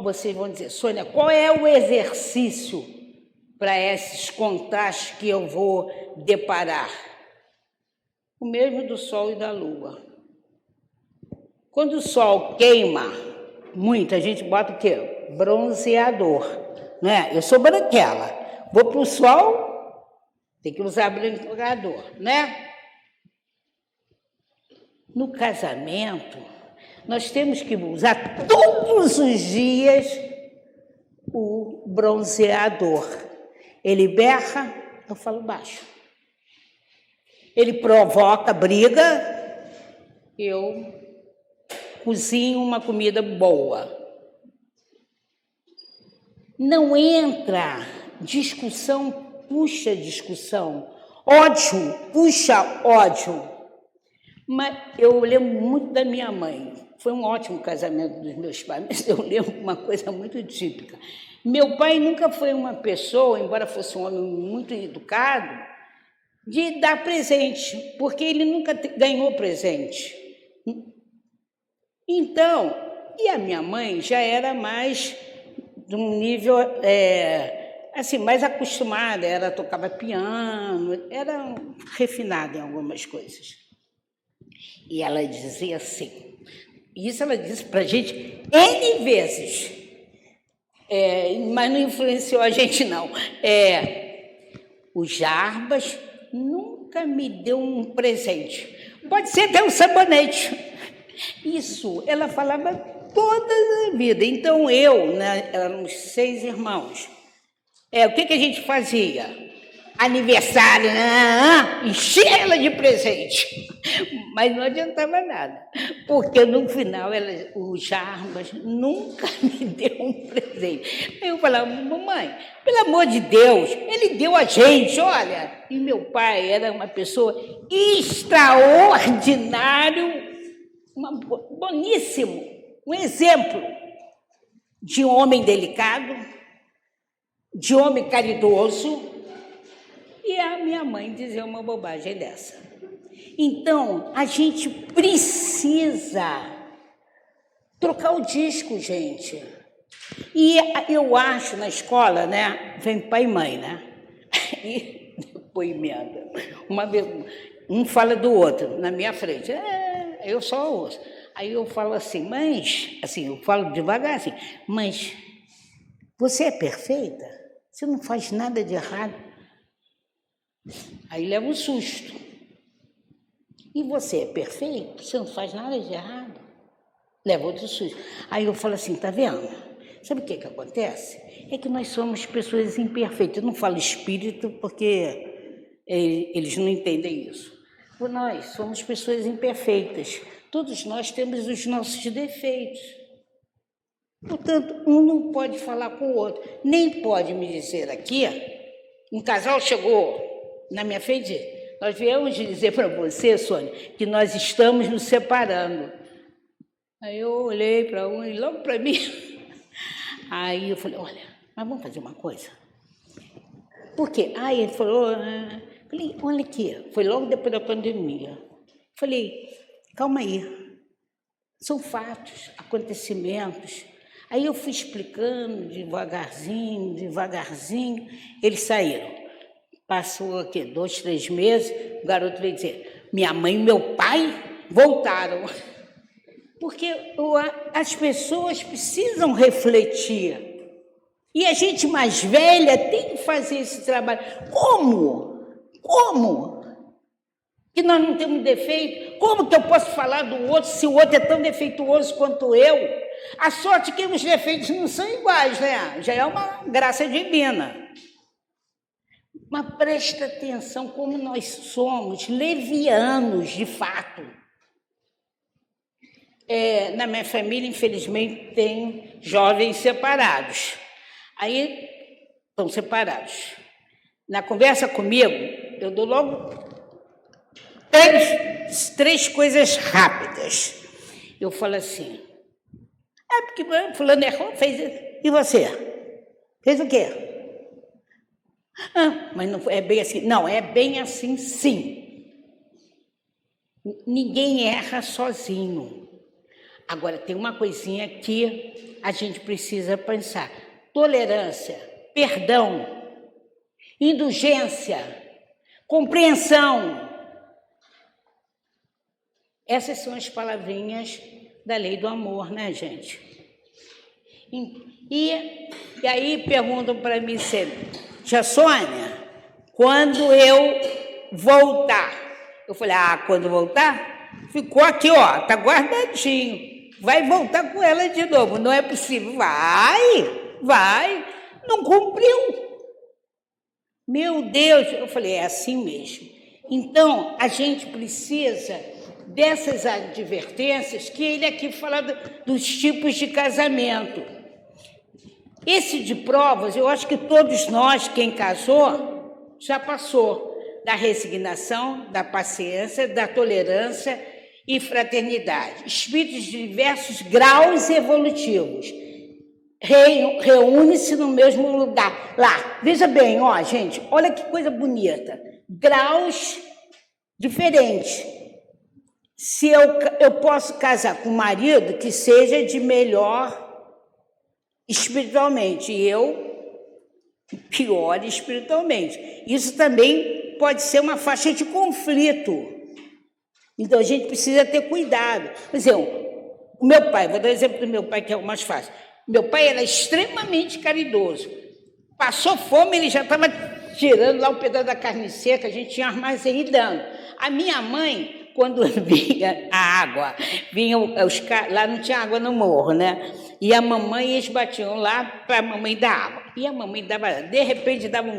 vocês vão dizer, Sônia, qual é o exercício para esses contrastes que eu vou deparar? O mesmo do sol e da lua. Quando o sol queima, muita gente bota o quê? Bronzeador, né? Eu sou branquela, vou para o sol, tem que usar bronzeador, né? No casamento, nós temos que usar todos os dias o bronzeador. Ele berra, eu falo baixo. Ele provoca briga, eu cozinho uma comida boa. Não entra discussão, puxa discussão. Ódio, puxa ódio. Mas eu lembro muito da minha mãe. Foi um ótimo casamento dos meus pais, mas eu lembro uma coisa muito típica. Meu pai nunca foi uma pessoa, embora fosse um homem muito educado, de dar presente, porque ele nunca ganhou presente. Então, e a minha mãe já era mais de um nível, assim, mais acostumada, ela tocava piano, era refinada em algumas coisas. E ela dizia assim, isso ela disse para a gente N vezes, mas não influenciou a gente, não. O Jarbas nunca me deu um presente. Pode ser até um sabonete. Isso, ela falava toda a vida. Então, éramos 6 irmãos. O que a gente fazia? Aniversário, enchia ela de presente. Mas não adiantava nada, porque no final o Jarbas nunca me deu um presente. Aí eu falava, mamãe, pelo amor de Deus, ele deu a gente, olha. E meu pai era uma pessoa extraordinário, boníssimo, um exemplo de homem delicado, de homem caridoso. E a minha mãe dizia uma bobagem dessa. Então, a gente precisa trocar o disco, gente. E eu acho, na escola, né, vem pai e mãe, né? E depoimento. Uma vez, um fala do outro na minha frente. Eu só ouço. Aí eu falo assim, mas, assim, eu falo devagar assim, mas você é perfeita? Você não faz nada de errado? Aí leva um susto. E você é perfeito? Você não faz nada de errado? Leva outro susto. Aí eu falo assim, tá vendo? Sabe o que acontece? É que nós somos pessoas imperfeitas. Eu não falo espírito porque eles não entendem isso. Nós somos pessoas imperfeitas. Todos nós temos os nossos defeitos. Portanto, um não pode falar com o outro. Nem pode me dizer aqui, um casal chegou na minha frente e disse, nós viemos dizer para você, Sônia, que nós estamos nos separando. Aí eu olhei para um e logo para mim. Aí eu falei, olha, mas vamos fazer uma coisa. Por quê? Aí ele falou, falei, olha aqui, foi logo depois da pandemia. Falei, calma aí, são fatos, acontecimentos. Aí eu fui explicando devagarzinho, eles saíram. Passou aqui 2, 3 meses, o garoto veio dizer, minha mãe e meu pai voltaram. Porque as pessoas precisam refletir. E a gente mais velha tem que fazer esse trabalho. Como? Que nós não temos defeito? Como que eu posso falar do outro se o outro é tão defeituoso quanto eu? A sorte é que os defeitos não são iguais, né? Já é uma graça divina. Mas presta atenção como nós somos levianos, de fato. Na minha família, infelizmente, tem jovens separados. Aí, estão separados. Na conversa comigo, eu dou logo três coisas rápidas. Eu falo assim, porque fulano errou, fez isso. E você? Fez o quê? Mas não é bem assim. Não, é bem assim, sim. Ninguém erra sozinho. Agora, tem uma coisinha que a gente precisa pensar. Tolerância, perdão, indulgência, compreensão. Essas são as palavrinhas da lei do amor, né, gente? E aí perguntam para mim sempre, tia Sônia, quando eu voltar? Eu falei, quando voltar? Ficou aqui, ó, tá guardadinho. Vai voltar com ela de novo, não é possível. Vai, não cumpriu. Meu Deus, eu falei, é assim mesmo. Então, a gente precisa dessas advertências que ele aqui fala dos tipos de casamento. Esse de provas, eu acho que todos nós, quem casou, já passou da resignação, da paciência, da tolerância e fraternidade. Espíritos de diversos graus evolutivos. Reúne-se no mesmo lugar. Lá, veja bem, ó, gente, olha que coisa bonita. Graus diferentes. Se eu posso casar com um marido que seja de melhor espiritualmente, e eu pior espiritualmente. Isso também pode ser uma faixa de conflito. Então, a gente precisa ter cuidado. Por exemplo, o meu pai, vou dar exemplo do meu pai, que é o mais fácil. Meu pai era extremamente caridoso. Passou fome, ele já estava tirando lá um pedaço da carne seca, a gente tinha armazém e dando. A minha mãe, quando vinha a água, lá não tinha água no morro, né? E a mamãe, eles batiam lá para a mamãe dar água. E a mamãe dava, de repente, dava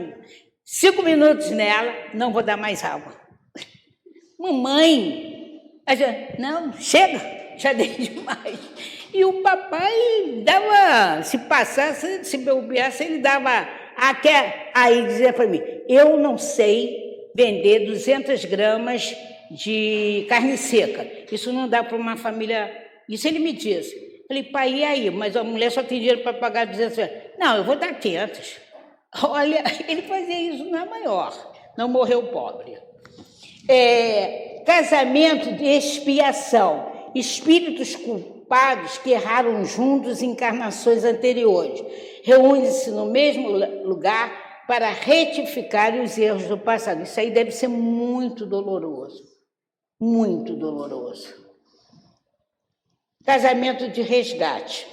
5 minutos nela, não vou dar mais água. Mamãe, não, chega, já dei demais. E o papai dava, se passasse, se bobeasse, ele dava, aí dizia para mim, eu não sei vender 200 gramas de carne seca, isso não dá para uma família, isso ele me disse. Falei, pai, e aí? Mas a mulher só tem dinheiro para pagar 200 reais. Não, eu vou dar 500. Olha, ele fazia isso na maior, não morreu pobre. Casamento de expiação. Espíritos culpados que erraram juntos em encarnações anteriores. Reúnem-se no mesmo lugar para retificar os erros do passado. Isso aí deve ser muito doloroso. Muito doloroso. Casamento de resgate.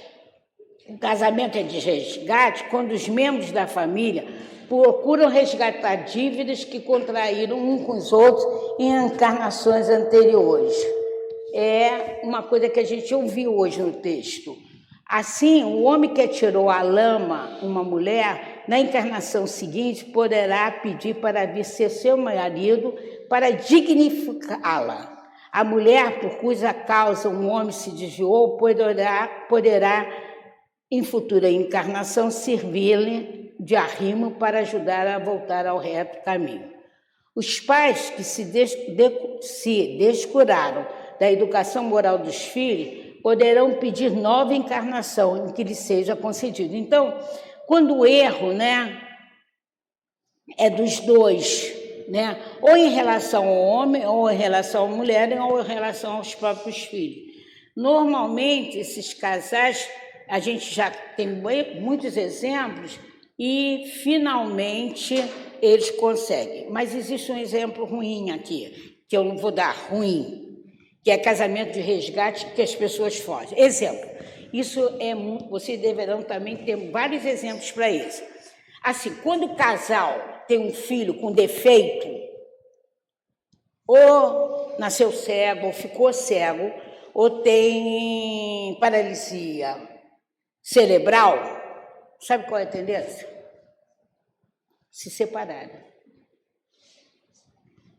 O casamento é de resgate quando os membros da família procuram resgatar dívidas que contraíram um com os outros em encarnações anteriores. É uma coisa que a gente ouviu hoje no texto. Assim, o homem que atirou à lama uma mulher, na encarnação seguinte, poderá pedir para vir ser seu marido para dignificá-la. A mulher por cuja causa um homem se desviou poderá em futura encarnação, servir-lhe de arrimo para ajudar a voltar ao reto caminho. Os pais que se descuraram da educação moral dos filhos poderão pedir nova encarnação em que lhe seja concedido. Então, quando o erro, né, é dos dois, né, ou em relação ao homem, ou em relação à mulher, ou em relação aos próprios filhos. Normalmente, esses casais, a gente já tem muitos exemplos e, finalmente, eles conseguem. Mas existe um exemplo ruim aqui, que eu não vou dar, ruim, que é casamento de resgate, que as pessoas fogem. Exemplo, isso vocês deverão também ter vários exemplos para isso. Assim, quando o casal tem um filho com defeito, ou nasceu cego, ou ficou cego, ou tem paralisia cerebral, sabe qual é a tendência? Se separarem.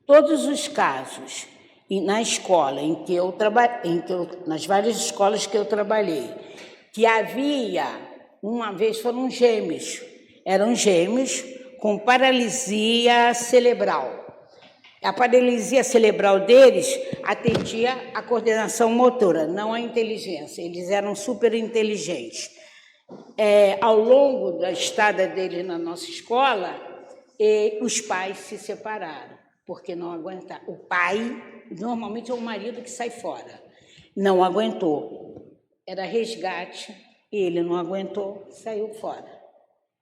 Todos os casos, e na escola em que eu trabalhei, nas várias escolas que eu trabalhei, que havia, uma vez foram gêmeos, eram gêmeos com paralisia cerebral. A paralisia cerebral deles atendia à coordenação motora, não à inteligência. Eles eram super inteligentes. Ao longo da estada deles na nossa escola, os pais se separaram, porque não aguentaram. O pai, normalmente é o marido que sai fora, não aguentou. Era resgate, ele não aguentou, saiu fora.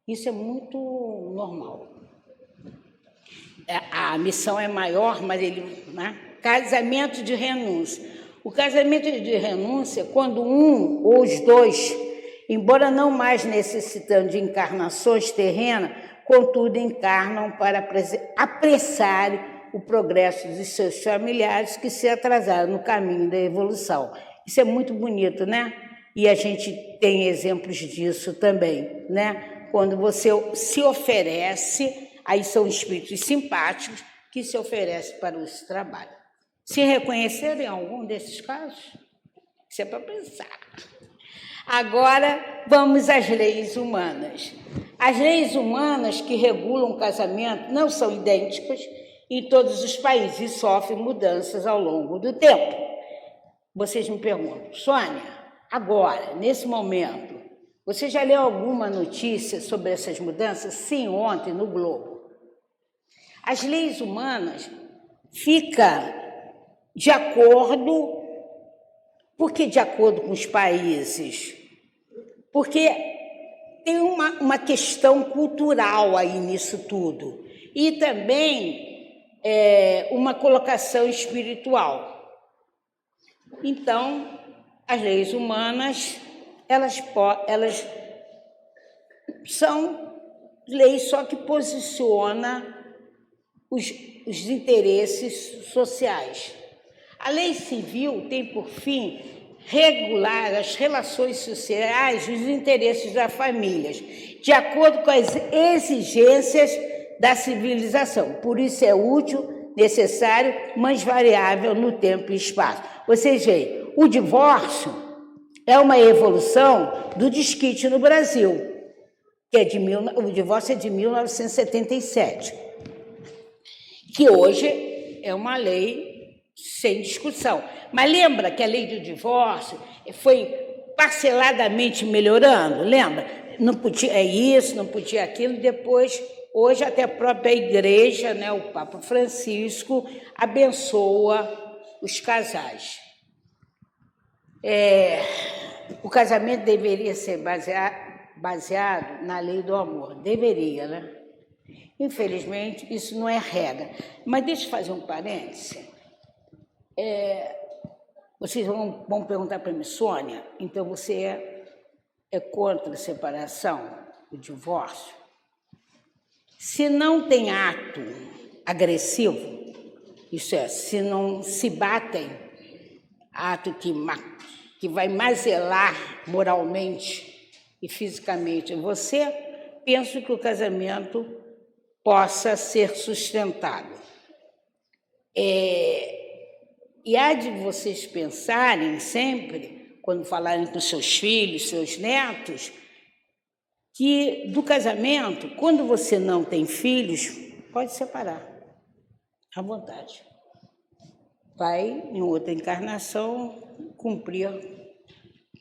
Isso é muito normal. A missão é maior, mas né? Casamento de renúncia. O casamento de renúncia, quando um ou os dois, embora não mais necessitando de encarnações terrenas, contudo encarnam para apressar o progresso de seus familiares que se atrasaram no caminho da evolução. Isso é muito bonito, né? E a gente tem exemplos disso também, né? Quando você se oferece, aí são espíritos simpáticos que se oferecem para esse trabalho. Se reconhecerem algum desses casos, isso é para pensar. Agora, vamos às leis humanas. As leis humanas que regulam o casamento não são idênticas em todos os países e sofrem mudanças ao longo do tempo. Vocês me perguntam, Sônia, agora, nesse momento, você já leu alguma notícia sobre essas mudanças? Sim, ontem, no Globo. As leis humanas ficam de acordo... Por que de acordo com os países? Porque tem uma questão cultural aí nisso tudo. E também uma colocação espiritual. Então, as leis humanas... Elas são leis só que posicionam os interesses sociais. A lei civil tem por fim regular as relações sociais e os interesses das famílias, de acordo com as exigências da civilização. Por isso é útil, necessário, mas variável no tempo e espaço. Vocês veem, o divórcio é uma evolução do desquite no Brasil, que o divórcio é de 1977, que hoje é uma lei sem discussão. Mas lembra que a lei do divórcio foi parceladamente melhorando? Lembra? Não podia isso, não podia aquilo. Depois, hoje, até a própria igreja, né, o Papa Francisco, abençoa os casais. O casamento deveria ser baseado na lei do amor. Deveria, né? Infelizmente, isso não é regra. Mas deixa eu fazer um parêntese. Vocês vão perguntar para mim, Sônia, então você é contra a separação, o divórcio? Se não tem ato agressivo, isso é, se não se batem, ato que vai mazelar moralmente e fisicamente você, penso que o casamento possa ser sustentado. E há de vocês pensarem sempre, quando falarem com seus filhos, seus netos, que do casamento, quando você não tem filhos, pode separar, à vontade. Vai, em outra encarnação, cumprir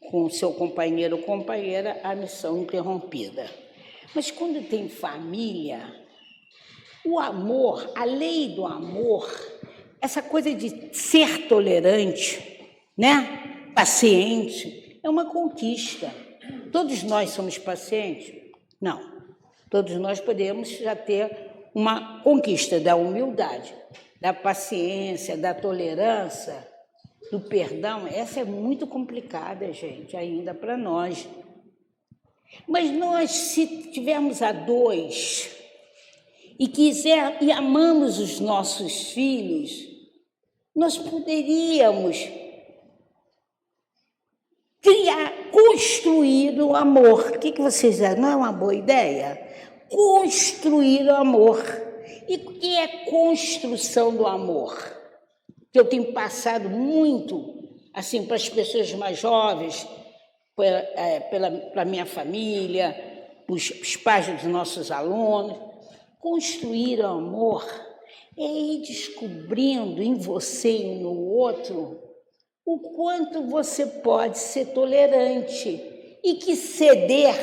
com o seu companheiro ou companheira a missão interrompida. Mas quando tem família, o amor, a lei do amor, essa coisa de ser tolerante, né? Paciente, é uma conquista. Todos nós somos pacientes? Não. Todos nós podemos já ter uma conquista da humildade, da paciência, da tolerância, do perdão. Essa é muito complicada, gente, ainda para nós. Mas nós, se tivermos a dois e amamos os nossos filhos, nós poderíamos construir o amor. O que vocês acham? Não é uma boa ideia? Construir o amor. E o que é construção do amor? Que eu tenho passado muito, assim, para as pessoas mais jovens, para a minha família, os pais dos nossos alunos. Construir o amor é ir descobrindo em você e no outro o quanto você pode ser tolerante e que ceder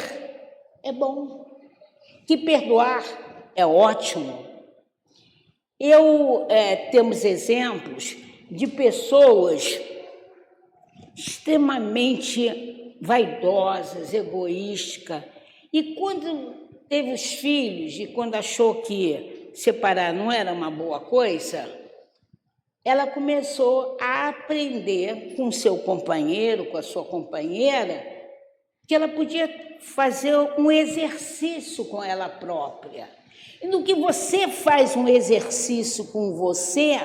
é bom, que perdoar é ótimo. Temos exemplos de pessoas extremamente vaidosas, egoísticas, e quando teve os filhos e quando achou que separar não era uma boa coisa, ela começou a aprender com seu companheiro, com a sua companheira, que ela podia fazer um exercício com ela própria. E no que você faz um exercício com você,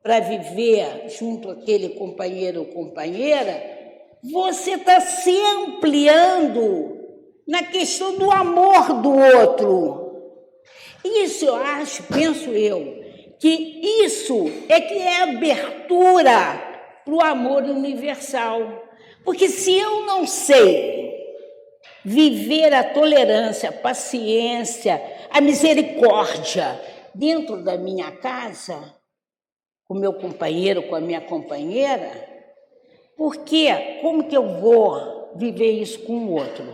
para viver junto àquele companheiro ou companheira, você está se ampliando na questão do amor do outro. Isso eu acho, penso eu, que isso é que é abertura para o amor universal. Porque se eu não sei viver a tolerância, a paciência, a misericórdia dentro da minha casa, com o meu companheiro, com a minha companheira, como que eu vou viver isso com o outro?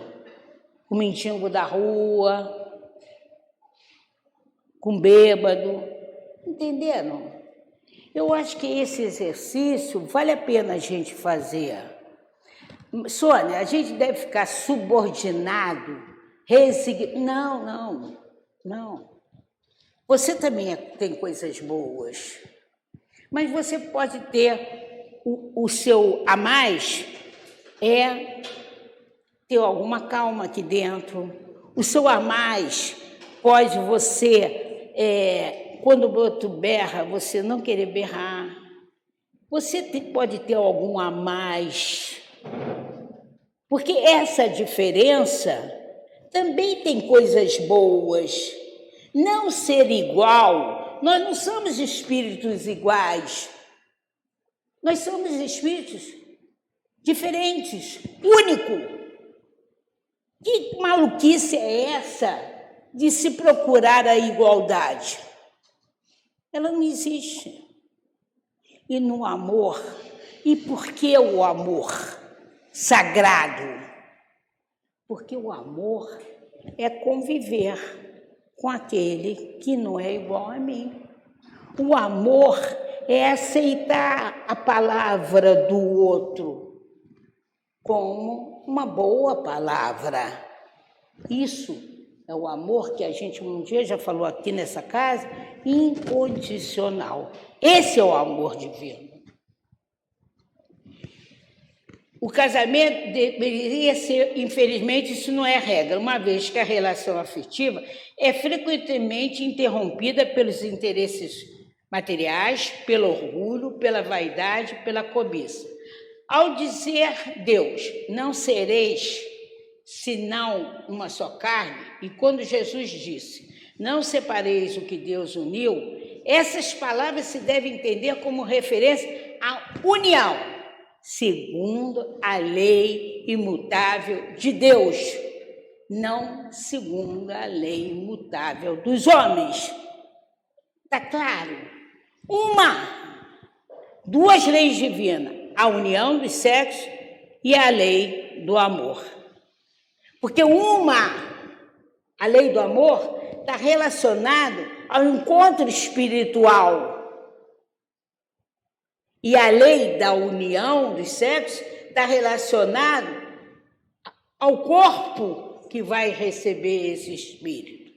Com o mendigo da rua, com o bêbado, entenderam? Eu acho que esse exercício vale a pena a gente fazer. Sônia, a gente deve ficar subordinado, resignado. Não. Você também tem coisas boas, mas você pode ter o seu a mais, ter alguma calma aqui dentro. O seu a mais pode você, quando o outro berra, você não querer berrar. Você pode ter algum a mais. Porque essa diferença também tem coisas boas. Não ser igual, nós não somos espíritos iguais. Nós somos espíritos diferentes, únicos. Que maluquice é essa de se procurar a igualdade? Ela não existe. E no amor, e por que o amor sagrado? Porque o amor é conviver com aquele que não é igual a mim. O amor é aceitar a palavra do outro como uma boa palavra. Isso é o amor que a gente um dia já falou aqui nessa casa, incondicional. Esse é o amor divino. O casamento deveria ser, infelizmente, isso não é regra, uma vez que a relação afetiva é frequentemente interrompida pelos interesses materiais, pelo orgulho, pela vaidade, pela cobiça. Ao dizer Deus, não sereis senão uma só carne, e quando Jesus disse, não separeis o que Deus uniu, essas palavras se devem entender como referência à união, segundo a lei imutável de Deus, não segundo a lei imutável dos homens. Está claro? Duas leis divinas, a união dos sexos e a lei do amor. Porque a lei do amor, está relacionado ao encontro espiritual. E a lei da união dos sexos está relacionado ao corpo que vai receber esse espírito.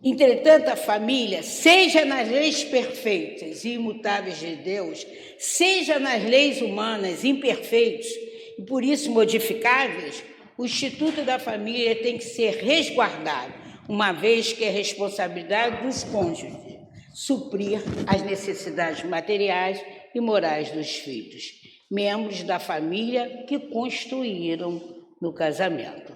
Entretanto, a família, seja nas leis perfeitas e imutáveis de Deus, seja nas leis humanas imperfeitas e por isso modificáveis, o Instituto da Família tem que ser resguardado, uma vez que é responsabilidade dos cônjuges suprir as necessidades materiais e morais dos filhos, membros da família que construíram no casamento.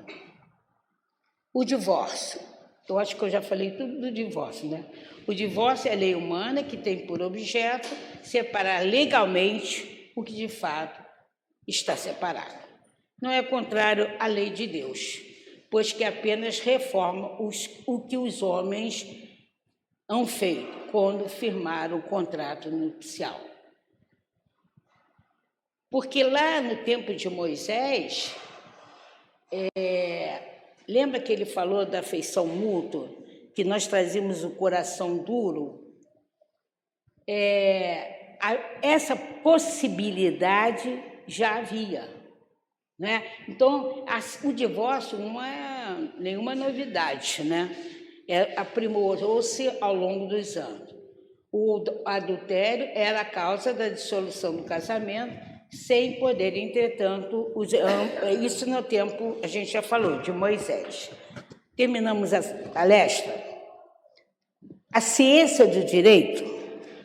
O divórcio. Eu acho que eu já falei tudo do divórcio, né? O divórcio é a lei humana que tem por objeto separar legalmente o que de fato está separado. Não é contrário à lei de Deus, pois que apenas reforma o que os homens han feito quando firmaram o contrato nupcial. Porque lá no tempo de Moisés, lembra que ele falou da afeição mútua, que nós trazíamos o coração duro? Essa possibilidade já havia, né? Então, o divórcio não é nenhuma novidade, né? Aprimorou-se ao longo dos anos. O adultério era a causa da dissolução do casamento, sem poder, entretanto, isso no tempo, a gente já falou, de Moisés. Terminamos a palestra. A ciência do direito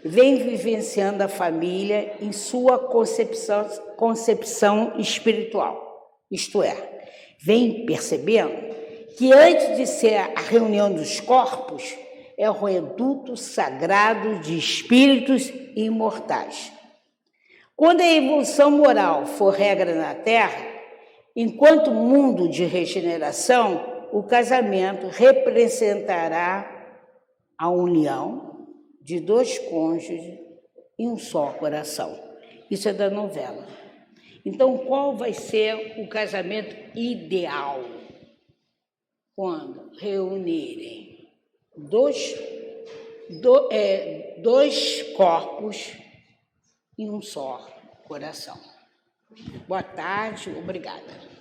vem vivenciando a família em sua concepção espiritual, isto é, vem percebendo que antes de ser a reunião dos corpos, é o reduto sagrado de espíritos imortais. Quando a evolução moral for regra na Terra, enquanto mundo de regeneração, o casamento representará a união de dois cônjuges em um só coração. Isso é da novela. Então, qual vai ser o casamento ideal? Quando reunirem dois corpos em um só coração. Boa tarde, obrigada.